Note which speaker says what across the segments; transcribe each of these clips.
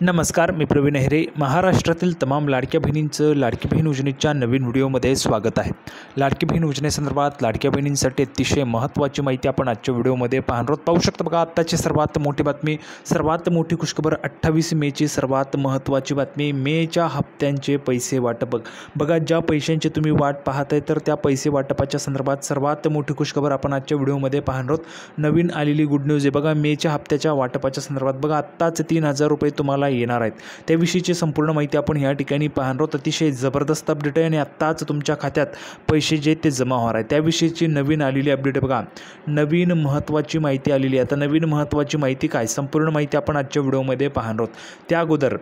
Speaker 1: नमस्कार, मी प्रवीण अहिरे. महाराष्ट्रातील तमाम लाडक्या बहिणींचं लाडकी बहीण योजनेच्या नवीन व्हिडिओमध्ये स्वागत आहे. लाडकी बहीण योजनेसंदर्भात लाडक्या बहिणींसाठी अतिशय महत्त्वाची माहिती आपण आजच्या व्हिडिओमध्ये पाहू शकतो. बघा, आत्ताची सर्वात मोठी बातमी, सर्वात मोठी खुशखबर, 28 मेची सर्वात महत्त्वाची बातमी. मेच्या हप्त्यांचे पैसे वाटप. बघा, ज्या पैशांची तुम्ही वाट पाहत आहे तर त्या पैसे वाटपाच्या संदर्भात सर्वात मोठी खुशखबर आपण आजच्या व्हिडिओमध्ये पाहणार आहोत. नवीन आलेली गुड न्यूज आहे. बघा, मेच्या हप्त्याच्या वाटपाच्या संदर्भात बघा, आत्ताच 3,000 रुपये तुम्हाला येणार आहेत. त्याविषयीची संपूर्ण माहिती आपण या ठिकाणी पाहणार आहोत. अतिशय जबरदस्त अपडेट आहे आणि आत्ताच तुमच्या खात्यात पैसे जे ते जमा होणार आहे त्याविषयीची नवीन आलेली अपडेट. बघा, नवीन महत्त्वाची माहिती आलेली आहे. आता नवीन महत्त्वाची माहिती काय, संपूर्ण माहिती आपण आजच्या व्हिडिओमध्ये पाहणार आहोत. त्या अगोदर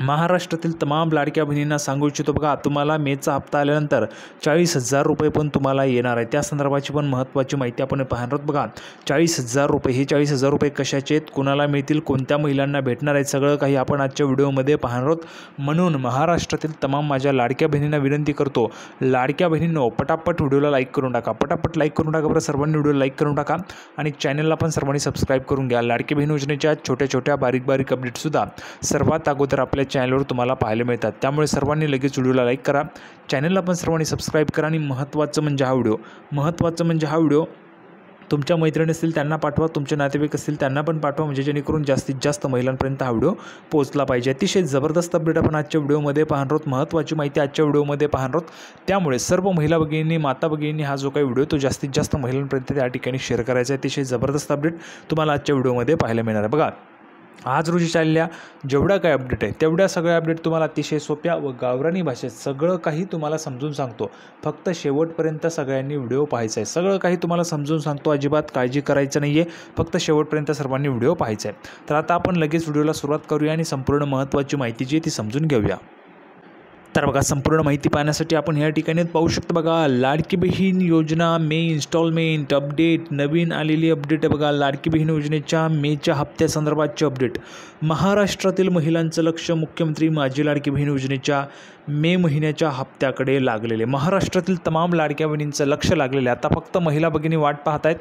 Speaker 1: महाराष्ट्रातील तमाम लाडक्या बहिणींना सांगू इच्छितो, बघा, तुम्हाला मेचा हप्ता आल्यानंतर 40,000 रुपये पण तुम्हाला येणार आहे. त्या संदर्भाची पण महत्त्वाची माहिती आपण पाहणार आहोत. बघा, 40,000 रुपये, हे 40,000 रुपये कशाचे आहेत, कुणाला मिळतील, कोणत्या महिलांना भेटणार आहेत, सगळं काही आपण आजच्या व्हिडिओमध्ये पाहणार आहोत. म्हणून महाराष्ट्रातील तमाम माझ्या लाडक्या बहिणींना विनंती करतो, लाडक्या बहिणींनो, पटापट व्हिडिओला लाईक करून टाका. पटापट लाईक करून टाका बरं, सर्वांनी व्हिडिओला लाईक करून टाका आणि चॅनलला पण सर्वांनी सबस्क्राईब करून घ्या. लाडकी बहीण योजनेच्या छोट्या छोट्या बारीक अपडेटसुद्धा सर्वात अगोदर आपल्या चॅनलवर तुम्हाला पाहायला मिळतात. त्यामुळे सर्वांनी लगेच व्हिडिओला लाईक करा, चॅनलला पण सर्वांनी सबस्क्राईब करा आणि महत्त्वाचं म्हणजे हा व्हिडिओ तुमच्या मैत्रिणी असतील त्यांना पाठवा, तुमचे नातेवाईक असतील त्यांना पण पाठवा, म्हणजे जेणेकरून जास्तीत जास्त महिलांपर्यंत हा व्हिडिओ पोहोचला पाहिजे. अतिशय जबरदस्त अपडेट आपण आजच्या व्हिडिओमध्ये पाहणार आहोत. महत्त्वाची माहिती आजच्या व्हिडिओमध्ये पाहणार आहोत. त्यामुळे सर्व महिला भगिनींनी, माता भगिनींनी हा जो काही व्हिडिओ तो जास्तीत जास्त महिलांपर्यंत त्या ठिकाणी शेअर करायचा आहे. अतिशय जबरदस्त अपडेट तुम्हाला आजच्या व्हिडिओमध्ये पाहायला मिळणार आहे. बघा, आज रोजी चाललेल्या जेवढ्या काही अपडेट आहे तेवढ्या सगळ्या अपडेट तुम्हाला अतिशय सोप्या व गावरानी भाषेत सगळं काही तुम्हाला समजून सांगतो. फक्त शेवटपर्यंत सगळ्यांनी व्हिडिओ पाहायचा आहे. सगळं काही तुम्हाला समजून सांगतो, अजिबात काळजी करायचं नाही आहे, फक्त शेवटपर्यंत सर्वांनी व्हिडिओ पाहायचा आहे. तर आता आपण लगेच व्हिडिओला सुरुवात करूया आणि संपूर्ण महत्त्वाची माहिती जी ती समजून घेऊया. तर बघा, संपूर्ण माहिती पाहण्यासाठी आपण या ठिकाणी पाहू शकतो. बघा, लाडकी बहीण योजना मे इन्स्टॉलमेंट अपडेट, नवीन आलेली अपडेट आहे. बघा, लाडकी बहीण योजनेच्या मेच्या हप्त्यासंदर्भातचे अपडेट. महाराष्ट्रातील महिलांचं लक्ष मुख्यमंत्री माझी लाडकी बहीण योजनेच्या मे महिन्याच्या हप्त्याकडे लागलेले. महाराष्ट्रातील तमाम लाडक्या बहिणींचं लक्ष लागलेलं आहे. आता फक्त महिला भगिनी वाट पाहत आहेत,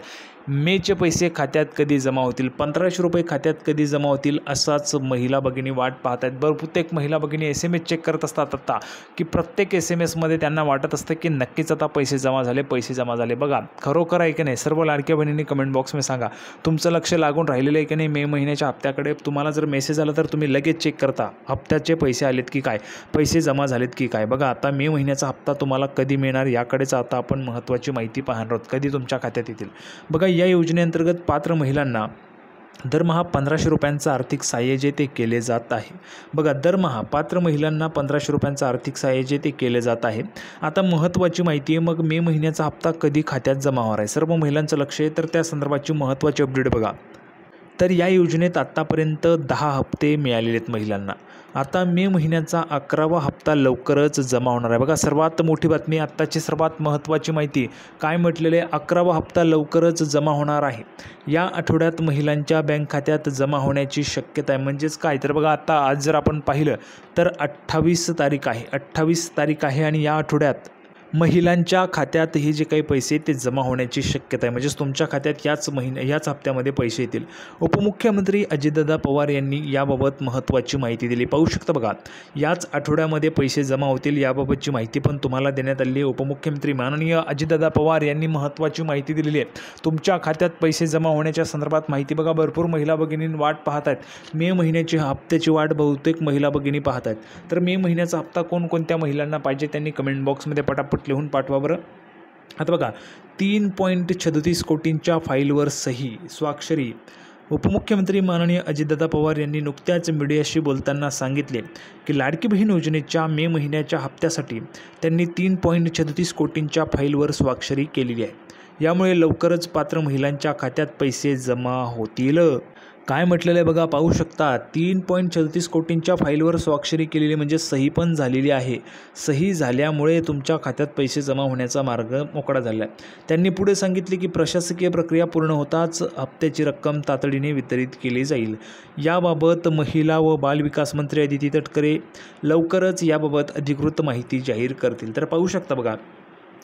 Speaker 1: मेचे पैसे खात्यात कधी जमा होतील, 1,500 रुपये खात्यात कधी जमा होतील, असाच महिला भगिनी वाट पाहत आहेत. बहुतेक महिला भगिनी SMS चेक करत असतात आता, की प्रत्येक SMSमध्ये त्यांना वाटत असतं की नक्कीच आता पैसे जमा झाले. बघा, खरोखर आहे की नाही, सर्व लाडक्या बहिणींनी कमेंट बॉक्समध्ये सांगा, तुमचं लक्ष लागून राहिलेलं आहे की नाही मे महिन्याच्या हप्त्याकडे. तुम्हाला जर मेसेज आला तर तुम्ही लगेच चेक करता, हप्त्याचे पैसे आलेत की काय, पैसे जमा झालेत की काय. बघा, आता मे महिन्याचा हप्ता तुम्हाला कधी मिळणार याकडेच आता आपण महत्त्वाची माहिती पाहणार आहोत, कधी तुमच्या खात्यात येतील. बघा, या योजनेअंतर्गत पात्र महिलांना दरमहा 1,500 रुपयांचं आर्थिक सहाय्य जे ते केले जात आहे. बघा, दरमहा पात्र महिलांना 1,500 रुपयांचं आर्थिक सहाय्य जे ते केले जात आहे. आता महत्त्वाची माहिती आहे, मग मे महिन्याचा हप्ता कधी खात्यात जमा होणार आहे, सर्व महिलांचं लक्ष आहे, तर त्या संदर्भाची महत्त्वाची अपडेट. बघा, तर या योजनेत आत्तापर्यंत 10 हप्ते मिळालेले आहेत महिलांना. आता मे महिन्याचा 11वा हप्ता लवकरच जमा होणार आहे. बघा, सर्वात मोठी बातमी, आत्ताची सर्वात महत्त्वाची माहिती काय म्हटलेले, 11वा हप्ता लवकरच जमा होणार आहे. या आठवड्यात महिलांच्या बँक खात्यात जमा होण्याची शक्यता आहे. म्हणजेच काय, तर बघा, आता आज जर आपण पाहिलं तर 28 तारीख आहे आणि या आठवड्यात महिलांच्या खात्यात हे जे काही पैसे ते जमा होण्याची शक्यता आहे. म्हणजेच तुमच्या खात्यात याच हप्त्यामध्ये पैसे येतील. उपमुख्यमंत्री अजितदादा पवार यांनी याबाबत महत्त्वाची माहिती दिली. पाहू शकता, बघा, याच आठवड्यामध्ये पैसे जमा होतील याबाबतची माहिती पण तुम्हाला देण्यात आली आहे. उपमुख्यमंत्री माननीय अजितदादा पवार यांनी महत्त्वाची माहिती दिलेली आहे. तुमच्या खात्यात पैसे जमा होण्याच्या संदर्भात माहिती. बघा, भरपूर महिला भगिनींनी वाट पाहत आहेत, मे महिन्याची हप्त्याची वाट बहुतेक महिला भगिनी पाहत आहेत. तर मे महिन्याचा हप्ता कोणकोणत्या महिलांना पाहिजे त्यांनी कमेंट बॉक्समध्ये पटापट लिहून पाठवा बरं. आता बघा, 3.36 कोटींच्या फाईलवर सही, स्वाक्षरी. उपमुख्यमंत्री माननीय अजितदादा पवार यांनी नुकत्याच मीडियाशी बोलताना सांगितले की लाडकी बहीण योजनेच्या मे महिन्याच्या हप्त्यासाठी त्यांनी 3.36 कोटींच्या फाईलवर स्वाक्षरी केलेली आहे. यामुळे लवकरच पात्र महिलांच्या खात्यात पैसे जमा होतील. काय म्हटलेलं आहे बघा, पाहू शकता, 3.36 कोटींच्या फाईलवर स्वाक्षरी केलेली म्हणजे सही पण झालेली आहे. सही झाल्यामुळे तुमच्या खात्यात पैसे जमा होण्याचा मार्ग मोकळा झाला आहे. त्यांनी पुढे सांगितले की प्रशासकीय प्रक्रिया पूर्ण होताच हप्त्याची रक्कम तातडीने वितरित केली जाईल. याबाबत महिला व बालविकास मंत्री अदिती तटकरे लवकरच याबाबत अधिकृत माहिती जाहीर करतील. तर पाहू शकता, बघा,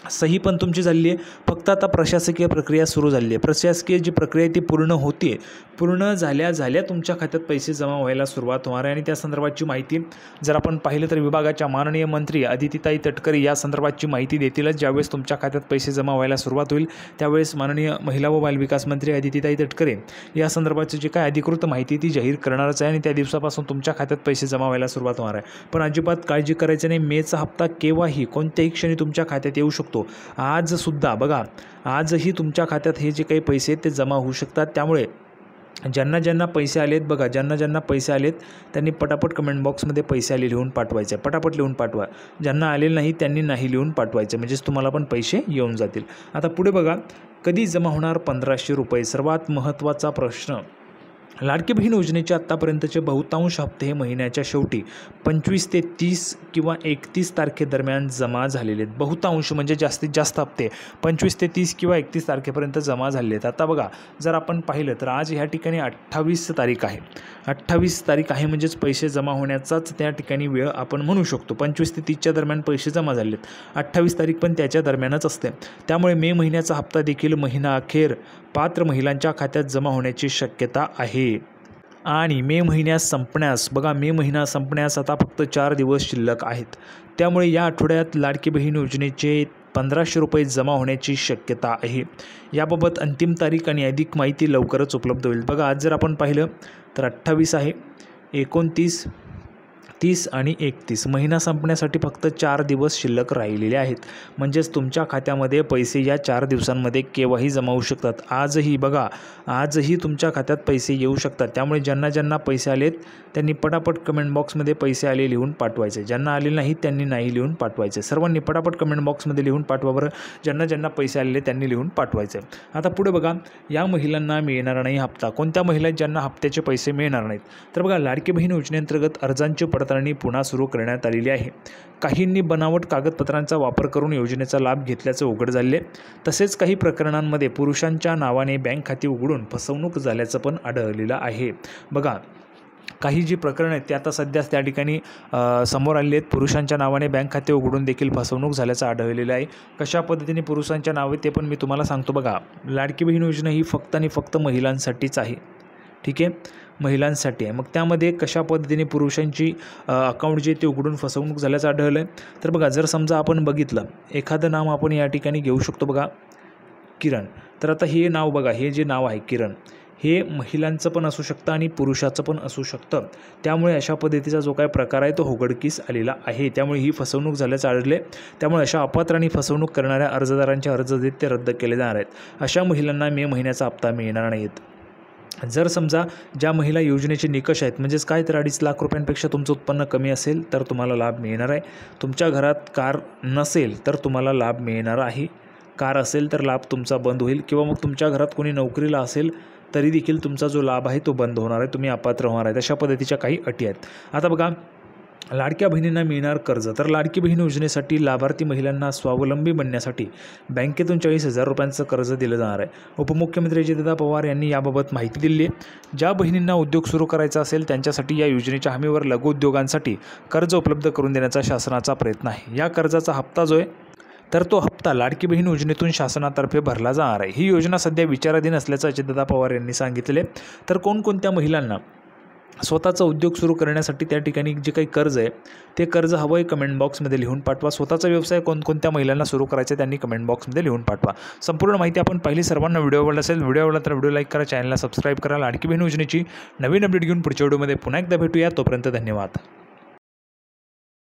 Speaker 1: सही पण तुमची झालेली आहे, फक्त आता प्रशासकीय प्रक्रिया सुरू झाली आहे. प्रशासकीय जी प्रक्रिया आहे ती पूर्ण होते आहे. पूर्ण झाल्या तुमच्या खात्यात पैसे जमा व्हायला सुरुवात होणार आहे आणि त्या संदर्भातची माहिती जर आपण पाहिलं तर विभागाच्या माननीय मंत्री अदितीताई तटकरे या संदर्भातची माहिती देतीलच. ज्यावेळेस तुमच्या खात्यात पैसे जमा व्हायला सुरुवात होईल त्यावेळेस माननीय महिला व बालविकास मंत्री अदितीताई तटकरे या संदर्भाची जी काय अधिकृत माहिती ती जाहीर करणारच आहे आणि त्या दिवसापासून तुमच्या खात्यात पैसे जमा व्हायला सुरुवात होणार आहे. पण अजिबात काळजी करायची नाही. मेचा हप्ता केव्हाही कोणत्याही क्षणी तुमच्या खात्यात येऊ शकतो. आजसुद्धा बघा, आजही तुमच्या खात्यात हे जे काही पैसे आहेत ते जमा होऊ शकतात. त्यामुळे ज्यांना पैसे आलेत बघा, ज्यांना पैसे आलेत त्यांनी पटापट कमेंट बॉक्समध्ये पैसे आले लिहून पाठवायचे. पटापट लिहून पाठवा. ज्यांना आलेले नाही त्यांनी नाही लिहून पाठवायचे, म्हणजेच तुम्हाला पण पैसे येऊन जातील. आता पुढे बघा, कधी जमा होणार 1500 रुपये. सर्वात महत्त्वाचा प्रश्न. लाडकी बहीण योजनेचे आत्तापर्यंतचे बहुतांश हप्ते हे महिन्याच्या शेवटी 25 ते 30 किंवा 31 तारखेदरम्यान जमा झालेले आहेत. बहुतांश म्हणजे जास्तीत जास्त हप्ते 25 ते 30 किंवा 31 तारखेपर्यंत जमा झालेले आहेत. आता बघा, जर आपण पाहिलं तर आज ह्या ठिकाणी 28 तारीख आहे. 28 तारीख आहे म्हणजेच पैसे जमा होण्याचाच त्या ठिकाणी वेळ आपण म्हणू शकतो. 25 ते 30च्या दरम्यान पैसे जमा झालेत. 28 तारीख पण त्याच्या दरम्यानच असते. त्यामुळे मे महिन्याचा हप्ता देखील महिना अखेर पात्र महिलांच्या खात्यात जमा होण्याची शक्यता आहे. आणि मे महिन्यात संपण्यास बघा, मे महिना संपण्यास आता फक्त 4 दिवस शिल्लक आहेत. त्यामुळे या आठवड्यात लाडकी बहीण योजनेचे 1500 रुपये जमा होण्याची शक्यता आहे. याबाबत अंतिम तारीख आणि अधिक माहिती लवकरच उपलब्ध होईल. बघा, आज जर आपण पाहिलं तर 28 आहे, 29, 30 आणि 31 महिना संपण्यासाठी फक्त 4 दिवस शिल्लक राहिलेले आहेत. म्हणजेच तुमच्या खात्यामध्ये पैसे या 4 दिवसांमध्ये केव्हाही जमा होऊ शकतात. आजही बघा, आजही तुमच्या खात्यात पैसे येऊ शकतात. त्यामुळे ज्यांना पैसे आलेत त्यांनी पटापट कमेंट बॉक्समध्ये पैसे आले लिहून पाठवायचे. ज्यांना आले नाहीत त्यांनी नाही लिहून पाठवायचे. सर्वांनी पटापट कमेंट बॉक्समध्ये लिहून पाठवा बरं. ज्यांना पैसे आलेले त्यांनी लिहून पाठवायचे. आता पुढे बघा, या महिलांना मिळणार नाही हप्ता. कोणत्या महिला ज्यांना हप्त्याचे पैसे मिळणार नाहीत? तर बघा, लाडकी बहीण योजनेअंतर्गत अर्जांची पडताळणी पुन्हा सुरू करण्यात आलेली आहे. काहींनी बनावट कागदपत्रांचा वापर करून योजनेचा लाभ घेतल्याचे उघड झाले. तसेच काही प्रकरणांमध्ये पुरुषांच्या नावाने बँक खाती उघडून फसवणूक झाल्याचं पण आढळलेलं आहे. बघा, काही जी प्रकरणं आहेत ते आता सध्या त्या ठिकाणी समोर आलेली आहेत. पुरुषांच्या नावाने बँक खाते उघडून देखील फसवणूक झाल्याचं आढळलेलं आहे. कशा पद्धतीने पुरुषांच्या नावे ते पण मी तुम्हाला सांगतो. बघा, लाडकी बहीण योजना ही फक्त आणि फक्त महिलांसाठीच आहे. ठीक आहे, महिलांसाठी आहे. मग त्यामध्ये कशा पद्धतीने पुरुषांची अकाउंट जे ते उघडून फसवणूक झाल्याचं आढळलं आहे. तर बघा, जर समजा आपण बघितलं एखादं नाव आपण या ठिकाणी घेऊ शकतो. बघा, किरण. तर आता हे नाव बघा, हे जे नाव आहे किरण, हे महिलांचं पण असू शकतं आणि पुरुषाचं पण असू शकतं. त्यामुळे अशा पद्धतीचा जो काय प्रकार आहे तो उघडकीस आलेला आहे. त्यामुळे ही फसवणूक झाल्याचं आढळले. त्यामुळे अशा अपात्र आणि फसवणूक करणाऱ्या अर्जदारांचे अर्ज ते रद्द केले जाणार आहेत. अशा महिलांना मे महिन्याचा हप्ता मिळणार नाहीत. जर समजा ज्या महिला योजनेचे निकष आहेत, म्हणजेच काय तर 2.5 लाख रुपयांपेक्षा तुमचं उत्पन्न कमी असेल तर तुम्हाला लाभ मिळणार आहे. तुमच्या घरात कार नसेल तर तुम्हाला लाभ मिळणार आहे. कार असेल तर लाभ तुमचा बंद होईल, किंवा मग तुमच्या घरात कोणी नोकरीला असेल तरी देखील तुमचा जो लाभ आहे तो बंद होणार आहे. तुम्ही अपात्र होणार आहे. अशा पद्धतीच्या काही अटी आहेत. आता बघा, लाडक्या बहिणींना मिळणार कर्ज. तर लाडकी बहीण योजनेसाठी लाभार्थी महिलांना स्वावलंबी बनण्यासाठी बँकेतून 40,000 रुपयांचं कर्ज दिलं जाणार आहे. उपमुख्यमंत्री अजितदादा पवार यांनी याबाबत माहिती दिली आहे. ज्या बहिणींना उद्योग सुरू करायचा असेल त्यांच्यासाठी या योजनेच्या हमीवर लघु उद्योगांसाठी कर्ज उपलब्ध करून देण्याचा शासनाचा प्रयत्न आहे. या कर्जाचा हप्ता जो आहे तर तो हप्ता लाडकी बहीण योजनेतून शासनातर्फे भरला जाणार आहे. ही योजना सध्या विचाराधीन असल्याचं अजितदादा पवार यांनी सांगितले. तर कोणकोणत्या महिलांना स्वतःचा उद्योग सुरू करण्यासाठी त्या ठिकाणी जे काही कर्ज आहे ते कर्ज हवं आहे कमेंट बॉक्समध्ये लिहून पाठवा. स्वतःचा व्यवसाय कोणकोणत्या महिलांना सुरू करायचा त्यांनी कमेंट बॉक्समध्ये लिहून पाठवा. संपूर्ण माहिती आपण पहिली. सर्वांना व्हिडिओ आवडला असेल, व्हिडिओ आवडला तर व्हिडिओ लाईक करा, चॅनलला सबस्क्राईब करा. लाडकी बहीण योजनेची नवीन अपडेट घेऊन पुढच्या व्हिडिओमध्ये पुन्हा एकदा भेटूया. तोपर्यंत धन्यवाद.